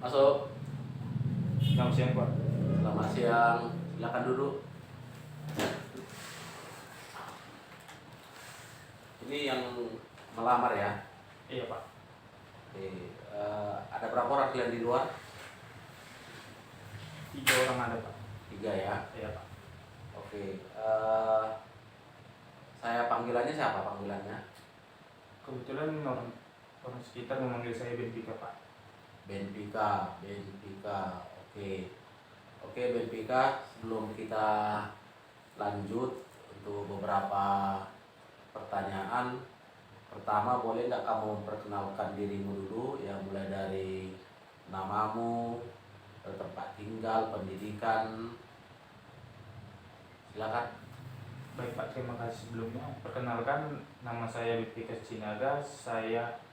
Masuk. Selamat siang Pak. Selamat siang. Silakan duduk. Ini yang melamar ya. Iya Pak. Oke. Ada berapa orang kalian di luar? 3 orang ada Pak. 3 ya. Iya Pak. Oke. Saya panggilannya siapa panggilannya? Kebetulan orang sekitar memanggil saya Benpika Pak. Benpika. Oke. Oke Benpika, sebelum kita lanjut untuk beberapa pertanyaan, pertama boleh nggak kamu perkenalkan dirimu dulu ya, mulai dari namamu, tempat tinggal, pendidikan, silakan. Baik Pak, terima kasih sebelumnya. Perkenalkan, nama saya Benpika Sinaga. Saya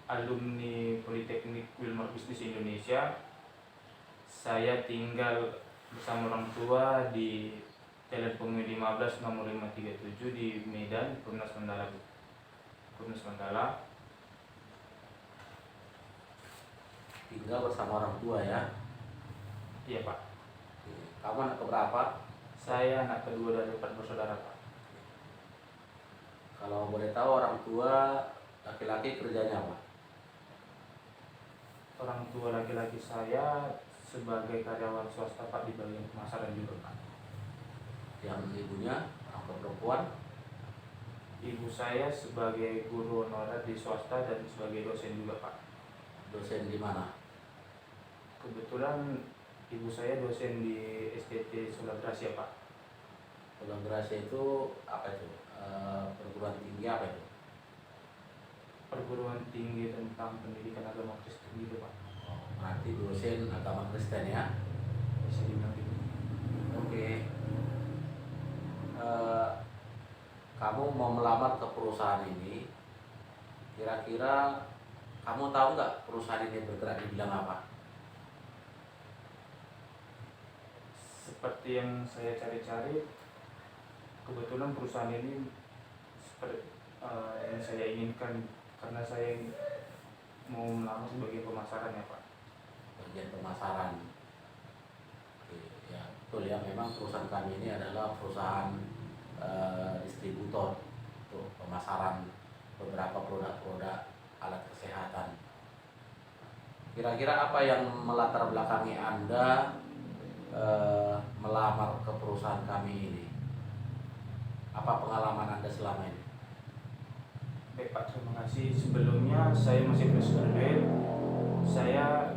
alumni Politeknik Wilmar Bisnis Indonesia. Saya tinggal bersama orang tua di Jalan Pemudi 15 nomor 537 di Medan, Perumnas Mandala. Tinggal bersama orang tua ya. Iya Pak. Oke. Kamu anak keberapa? Saya anak kedua dari 4 bersaudara Pak. Kalau boleh tahu orang tua laki-laki kerjanya apa? Orang tua laki-laki saya sebagai karyawan swasta Pak, di bagian pemasaran juga Pak. Yang ibunya orang tua perempuan? Ibu saya sebagai guru honorer di swasta dan sebagai dosen juga Pak. Dosen di mana? Kebetulan ibu saya dosen di STT Solagrasya Pak. Solagrasya itu apa itu? Perguruan tinggi apa itu? Perguruan tinggi tentang pendidikan agama Kristen gitu Pak. Oh, berarti dosen agama Kristen ya. Bisa dibilang gitu. Oke. Kamu mau melamar ke perusahaan ini, kira-kira kamu tahu nggak perusahaan ini bergerak di bidang apa? Seperti yang saya cari-cari, kebetulan perusahaan ini seperti yang saya inginkan, karena saya mau melamar sebagai pemasaran ya Pak. Bagian pemasaran. Oke, ya betul ya, memang perusahaan kami ini adalah perusahaan distributor untuk pemasaran beberapa produk-produk alat kesehatan. Kira-kira apa yang melatar belakangi Anda melamar ke perusahaan kami ini? Apa pengalaman Anda selama ini? Baik Pak, terima kasih. Sebelumnya saya masih fresh graduate. Saya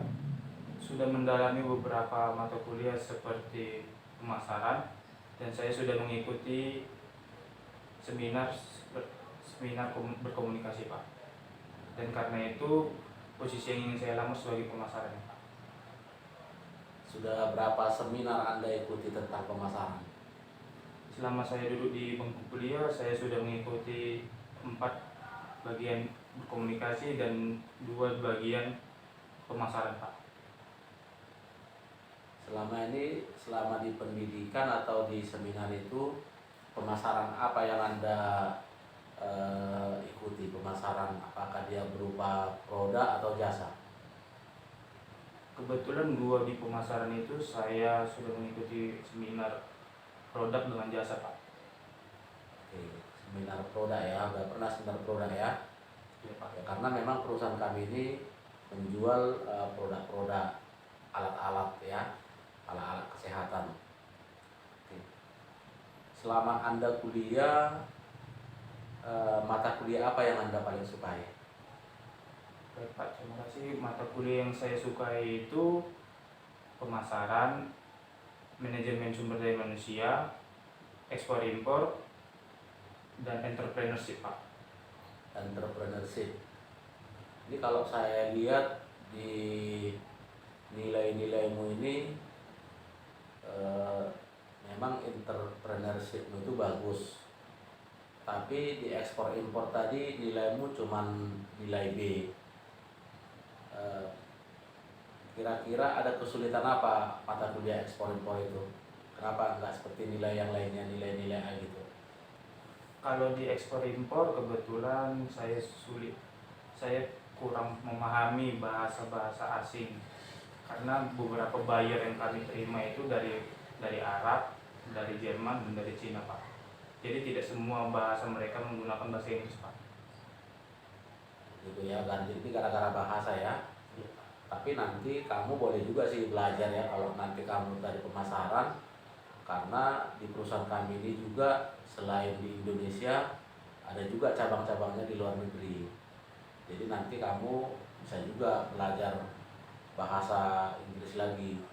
sudah mendalami beberapa mata kuliah seperti pemasaran, dan saya sudah mengikuti seminar berkomunikasi Pak. Dan karena itu posisi yang ingin saya lamar sebagai pemasaran Pak. Sudah berapa seminar Anda ikuti tentang pemasaran? Selama saya duduk di bangku kuliah, saya sudah mengikuti 4 bagian berkomunikasi dan 2 bagian pemasaran Pak. Selama ini, selama di pendidikan atau di seminar itu, pemasaran apa yang Anda ikuti? Pemasaran apakah dia berupa produk atau jasa? Kebetulan 2 di pemasaran itu saya sudah mengikuti seminar produk dengan jasa Pak. Oke, seminar produk ya, udah pernah seminar produk ya? Ya Pak. Ya, karena memang perusahaan kami ini menjual produk-produk alat-alat ya, alat-alat kesehatan. Oke. Selama Anda kuliah, mata kuliah apa yang Anda paling sukai? Baik Pak, terima kasih. Mata kuliah yang saya sukai itu pemasaran, manajemen sumber daya manusia, ekspor impor, dan entrepreneurship Pak. Entrepreneurship. Ini kalau saya lihat di nilai-nilaimu ini, memang entrepreneurship itu bagus. Tapi di ekspor impor tadi nilaimu cuman nilai B. Kira-kira ada kesulitan apa mata kuliah ekspor impor itu? Kenapa nggak seperti nilai yang lainnya, nilai-nilai A gitu? Kalau di ekspor impor kebetulan saya kurang memahami bahasa-bahasa asing, karena beberapa buyer yang kami terima itu dari Arab, dari Jerman, dan dari Cina, Pak. Jadi tidak semua bahasa mereka menggunakan bahasa Inggris, Pak. Gitu ya, ganti ini gara-gara bahasa ya. Iya, Pak. Tapi nanti kamu boleh juga sih belajar ya kalau nanti kamu dari pemasaran, karena di perusahaan kami ini juga selain di Indonesia ada juga cabang-cabangnya di luar negeri. Jadi nanti kamu bisa juga belajar bahasa Inggris lagi,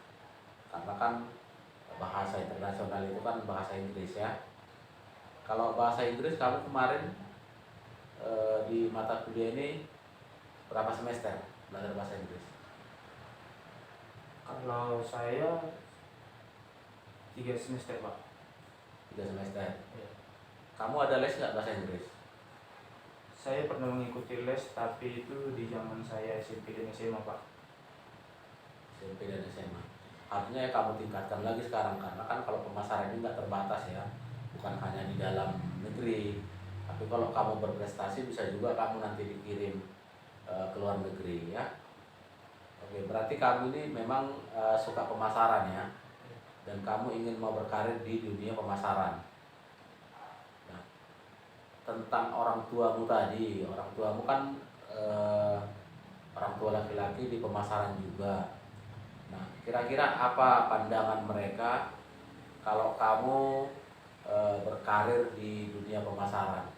karena kan bahasa internasional itu kan bahasa Inggris ya. Kalau bahasa Inggris kamu kemarin di mata kuliah ini berapa semester belajar bahasa Inggris? Kalau saya 3 semester, Pak. 3 semester. Iya. Kamu ada les nggak bahasa Inggris? Saya pernah mengikuti les, tapi itu di zaman saya SMP dan SMA, Pak. SMP dan SMA. Artinya ya kamu tingkatkan lagi sekarang, karena kan kalau pemasaran ini nggak terbatas ya, bukan hanya di dalam negeri, tapi kalau kamu berprestasi bisa juga kamu nanti dikirim ke luar negeri ya. Oke, berarti kamu ini memang suka pemasaran ya, dan kamu ingin mau berkarir di dunia pemasaran. Nah, tentang orang tuamu tadi, orang tuamu kan orang tua laki-laki di pemasaran juga. Nah, kira-kira apa pandangan mereka kalau kamu berkarir di dunia pemasaran,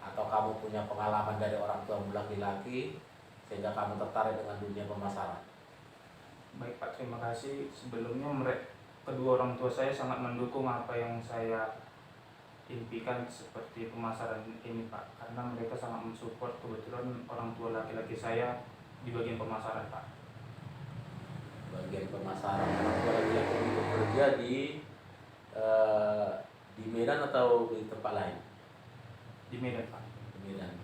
atau kamu punya pengalaman dari orang tuamu laki-laki sehingga kamu tertarik dengan dunia pemasaran? Baik, Pak, terima kasih. Sebelumnya kedua orang tua saya sangat mendukung apa yang saya impikan seperti pemasaran ini, Pak, karena mereka sangat mensupport. Kebetulan orang tua laki-laki saya di bagian pemasaran, Pak. Bagian pemasaran, orang tua laki-laki itu bekerja di Medan atau di tempat lain? Di Medan, Pak. Di Medan.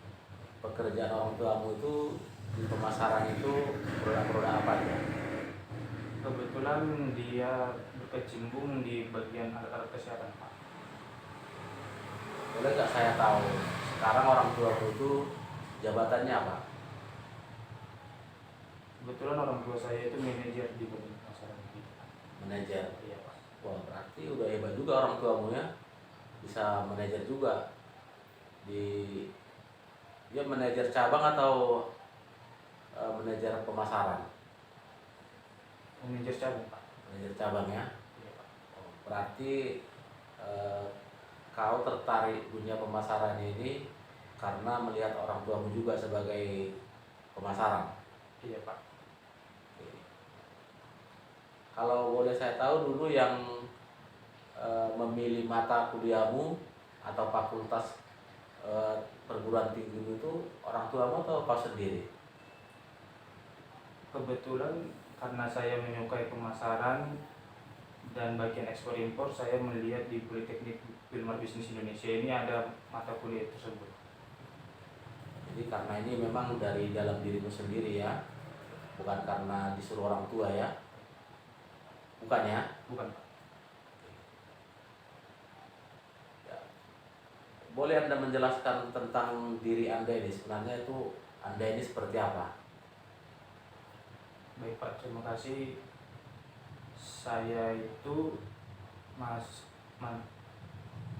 Pekerjaan orang tuamu itu di pemasaran itu produk-produk apa ya? Kebetulan dia berkecimpung di bagian alat-alat kesehatan, Pak. Boleh nggak saya tahu sekarang orang tuamu itu jabatannya apa? Kebetulan orang tua saya itu manajer di bagian pemasaran gitu, Pak. Manajer. Iya, Pak. Wah, berarti udah hebat juga orang tuamu ya, bisa manajer juga. Dia manajer cabang atau manajer pemasaran? Manajer cabang, Pak. Manajer cabang ya. Iya, Pak. Oh, berarti eh, kau tertarik dunia pemasaran ini karena melihat orang tuamu juga sebagai pemasaran. Iya, Pak. Oke. Kalau boleh saya tahu dulu yang memilih mata kuliahmu atau fakultas perguruan tinggi itu orang tuamu atau kau sendiri? Kebetulan karena saya menyukai pemasaran dan bagian ekspor impor, saya melihat di Politeknik Wilmar Bisnis Indonesia ini ada mata kuliah tersebut. Jadi karena ini memang dari dalam dirimu sendiri ya, bukan karena disuruh orang tua ya? Bukan ya? Bukan, Pak. Ya. Boleh Anda menjelaskan tentang diri Anda ini, sebenarnya itu Anda ini seperti apa? Baik, Pak, terima kasih. Saya itu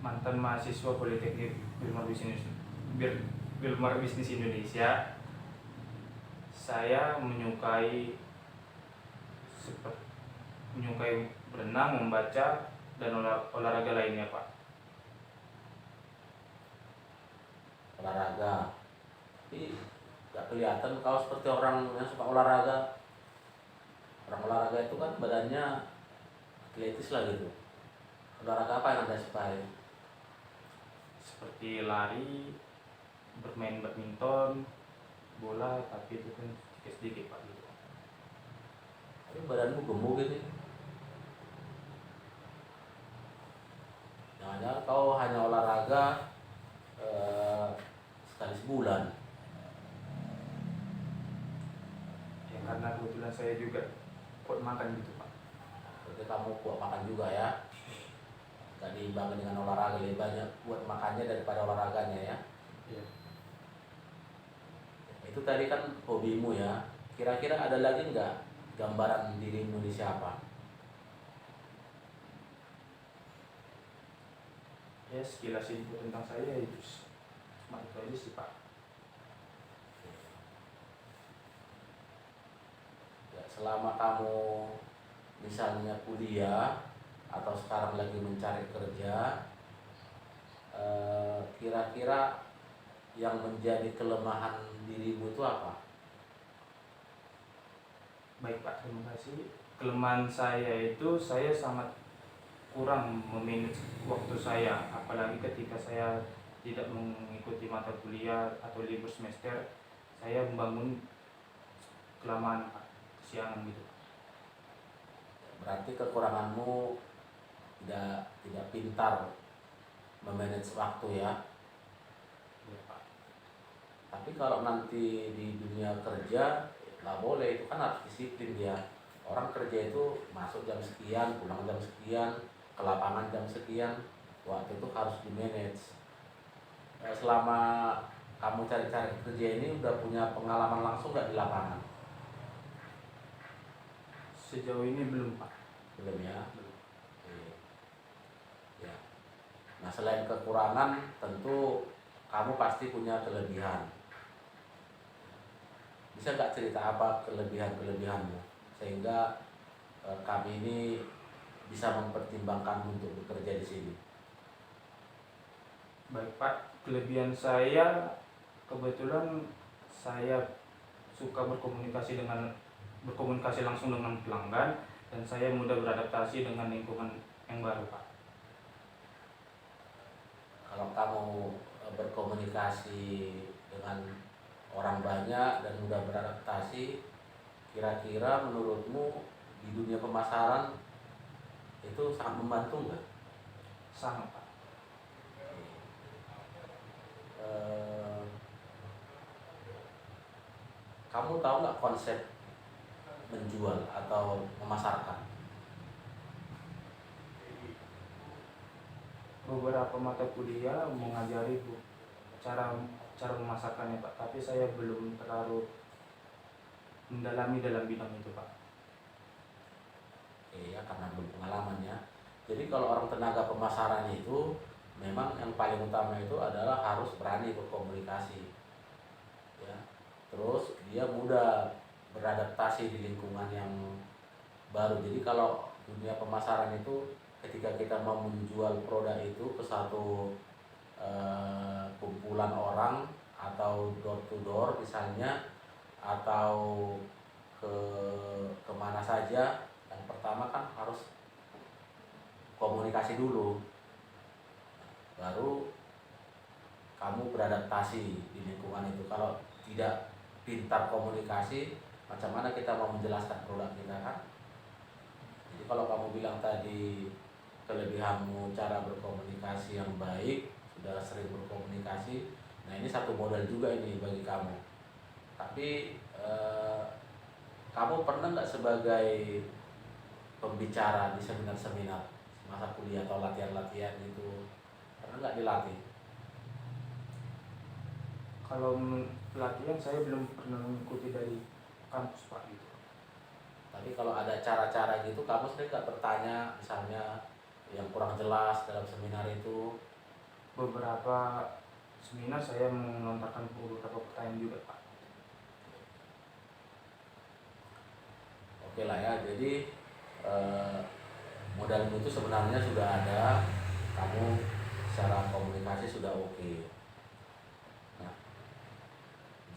mantan mahasiswa Politeknik Wilmar Bisnis Indonesia. Saya menyukai berenang, membaca, dan olahraga lainnya, Pak. Olahraga. Tapi gak kelihatan kau seperti orang yang suka olahraga. Orang olahraga itu kan badannya atletis lah gitu. Olahraga apa yang Anda sukai? Seperti lari, bermain badminton, bola, tapi itu kan sedikit-sedikit, Pak, gitu. Tapi badanmu gemuk gitu. Jangan-jangan kau hanya olahraga sekali sebulan. Ya, karena kebetulan saya juga kuat makan gitu, Pak. Berarti kamu kuat makan juga ya. Gak diimbangi dengan olahraga, lebih banyak buat makannya daripada olahraganya ya. Iya. Itu Itu tadi kan hobimu ya. Kira-kira ada lagi nggak gambaran dirimu di siapa? Ya sekilas info tentang saya itu cuma itu aja sih Pak. Ya, selama kamu misalnya kuliah atau sekarang lagi mencari kerja, kira-kira yang menjadi kelemahan dirimu itu apa? Baik Pak, terima kasih. Kelemahan saya itu saya sangat kurang memanage waktu saya, apalagi ketika saya tidak mengikuti mata kuliah atau libur semester, saya membangun kelamaan Pak, kesiangan gitu. Berarti kekuranganmu tidak pintar memanage waktu ya. Ya Pak. Tapi kalau nanti di dunia kerja nggak boleh, itu kan harus disiplin dia. Orang kerja itu masuk jam sekian, pulang jam sekian, ke lapangan jam sekian, waktu itu harus di manage. Selama kamu cari-cari kerja ini udah punya pengalaman langsung nggak di lapangan? Sejauh ini belum Pak. Belum ya. Belum. Oke. Ya. Nah, selain kekurangan tentu kamu pasti punya kelebihan. Bisa nggak cerita apa kelebihanmu sehingga kami ini bisa mempertimbangkan untuk bekerja di sini? Baik Pak, kelebihan saya kebetulan saya suka berkomunikasi langsung dengan pelanggan, dan saya mudah beradaptasi dengan lingkungan yang baru Pak. Kalau kamu berkomunikasi dengan orang banyak dan mudah beradaptasi, kira-kira menurutmu di dunia pemasaran itu sangat membantu nggak? Sangat Pak. Eh, Kamu tahu nggak konsep menjual atau memasarkan? Beberapa mata kuliah mengajari cara cara memasarkannya Pak, tapi saya belum terlalu mendalami dalam bidang itu Pak. Iya, karena belum pengalaman ya. Jadi kalau orang tenaga pemasaran itu memang yang paling utama itu adalah harus berani berkomunikasi, ya. Terus dia mudah beradaptasi di lingkungan yang baru. Jadi kalau dunia pemasaran itu ketika kita mau menjual produk itu ke satu kumpulan orang atau door to door misalnya, atau ke kemana saja, yang pertama kan harus komunikasi dulu, baru kamu beradaptasi di lingkungan itu. Kalau tidak pintar komunikasi, macam mana kita mau menjelaskan produk kita kan? Jadi kalau kamu bilang tadi kelebihanmu cara berkomunikasi yang baik, sudah sering berkomunikasi, nah ini satu modal juga ini bagi kamu. Tapi kamu pernah nggak sebagai pembicara di seminar-seminar masa kuliah atau latihan-latihan itu, pernah nggak dilatih? Kalau pelatihan saya belum pernah mengikuti dari kampus Pak gitu. Tapi kalau ada cara-cara gitu, kamu sering nggak bertanya misalnya yang kurang jelas dalam seminar itu? Beberapa seminar saya melontarkan beberapa pertanyaan juga Pak. Oke lah ya, jadi modalmu itu sebenarnya sudah ada, kamu secara komunikasi sudah oke. Nah,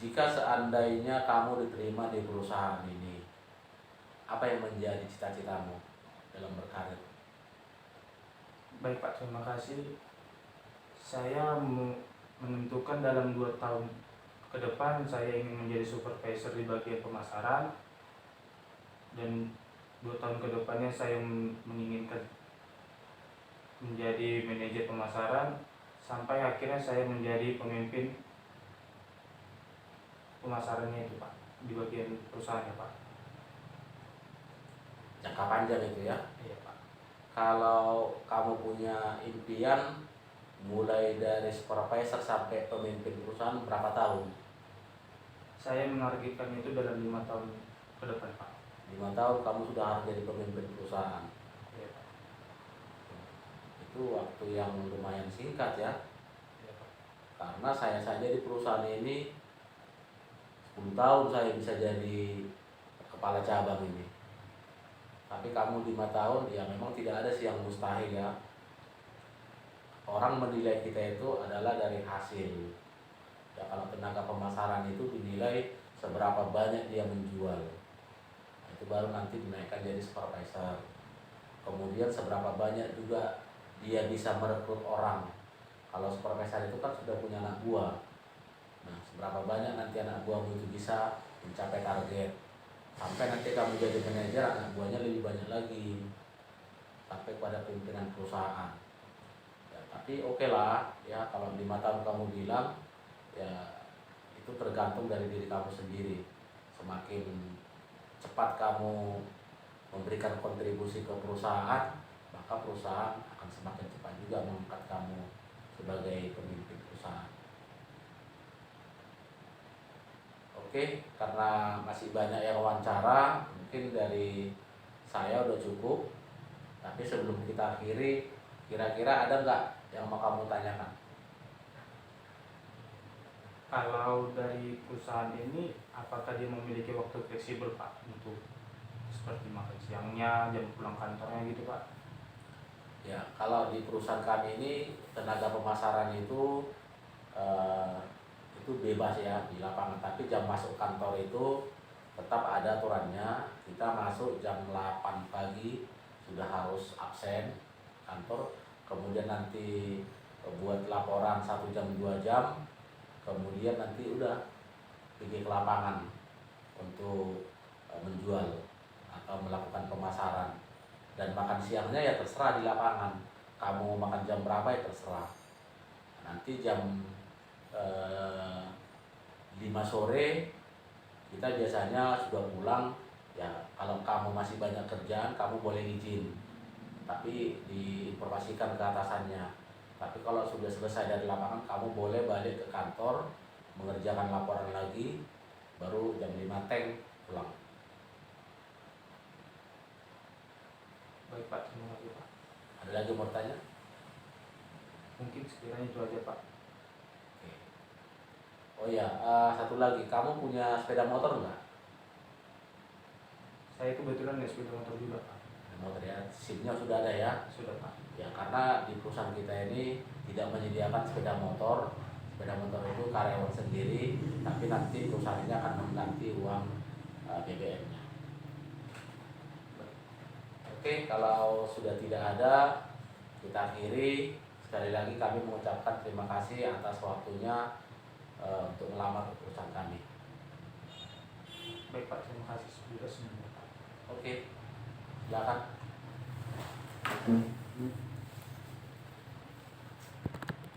jika seandainya kamu diterima di perusahaan ini, apa yang menjadi cita-citamu dalam berkarir? Baik Pak, terima kasih. Saya menentukan dalam 2 tahun ke depan saya ingin menjadi supervisor di bagian pemasaran, dan 2 tahun ke depannya saya menginginkan menjadi manajer pemasaran, sampai akhirnya saya menjadi pemimpin pemasarannya itu Pak, di bagian perusahaannya Pak. Jangka panjang itu ya. Iya Pak. Kalau kamu punya impian mulai dari supervisor sampai pemimpin perusahaan, berapa tahun? Saya menargetkan itu dalam 5 tahun ke depan, Pak. 5 tahun kamu sudah harus jadi pemimpin perusahaan. Iya, Pak. Itu waktu yang lumayan singkat ya. Iya, Pak. Karena saya saja di perusahaan ini 10 tahun saya bisa jadi kepala cabang ini. Tapi kamu 5 tahun, ya memang tidak ada sih yang mustahil ya. Orang menilai kita itu adalah dari hasil. Ya kalau tenaga pemasaran itu dinilai seberapa banyak dia menjual. Itu baru nanti dinaikkan jadi supervisor. Kemudian seberapa banyak juga dia bisa merekrut orang. Kalau supervisor itu kan sudah punya anak buah. Nah, seberapa banyak nanti anak buahmu itu bisa mencapai target. Sampai nanti kamu jadi manajer, anak buahnya lebih banyak lagi. Sampai pada pimpinan perusahaan. Ya, tapi oke lah, ya kalau 5 tahun kamu bilang, ya itu tergantung dari diri kamu sendiri. Semakin cepat kamu memberikan kontribusi ke perusahaan, maka perusahaan akan semakin cepat juga mengangkat kamu sebagai pemimpin perusahaan. Oke, karena masih banyak yang wawancara, mungkin dari saya udah cukup. Tapi sebelum kita akhiri, kira-kira ada nggak yang mau kamu tanyakan? Kalau dari perusahaan ini, apakah dia memiliki waktu fleksibel, Pak, untuk seperti makan siangnya, jam pulang kantornya gitu, Pak? Ya, kalau di perusahaan kami ini tenaga pemasaran itu bebas ya di lapangan, tapi jam masuk kantor itu tetap ada aturannya. Kita masuk jam 8 pagi sudah harus absen kantor, kemudian nanti buat laporan 1 jam 2 jam, kemudian nanti udah pergi ke lapangan untuk menjual atau melakukan pemasaran. Dan makan siangnya ya terserah di lapangan, kamu makan jam berapa ya terserah. Nanti jam 5 sore kita biasanya sudah pulang. Ya kalau kamu masih banyak kerjaan, kamu boleh izin, tapi diinformasikan ke atasannya. Tapi kalau sudah selesai dari lapangan, kamu boleh balik ke kantor, mengerjakan laporan lagi, baru jam 5 teng pulang. Baik, Pak, terima kasih, Pak. Ada lagi mau tanya? Mungkin sekiranya itu aja, Pak. Oke. Oh ya, satu lagi, kamu punya sepeda motor nggak? Saya kebetulan naik sepeda motor juga, Pak. Motor ya, SIM-nya sudah ada ya? Sudah, Pak. Ya karena di perusahaan kita ini tidak menyediakan sepeda motor. Sepeda motor itu karyawan sendiri, tapi nanti perusahaan ini akan mengganti uang BBM-nya. Oke, kalau sudah tidak ada, kita akhiri. Sekali lagi kami mengucapkan terima kasih atas waktunya untuk melamar ke perusahaan kami. Baik, Pak, terima kasih sudah semuanya, Pak. Oke, silakan.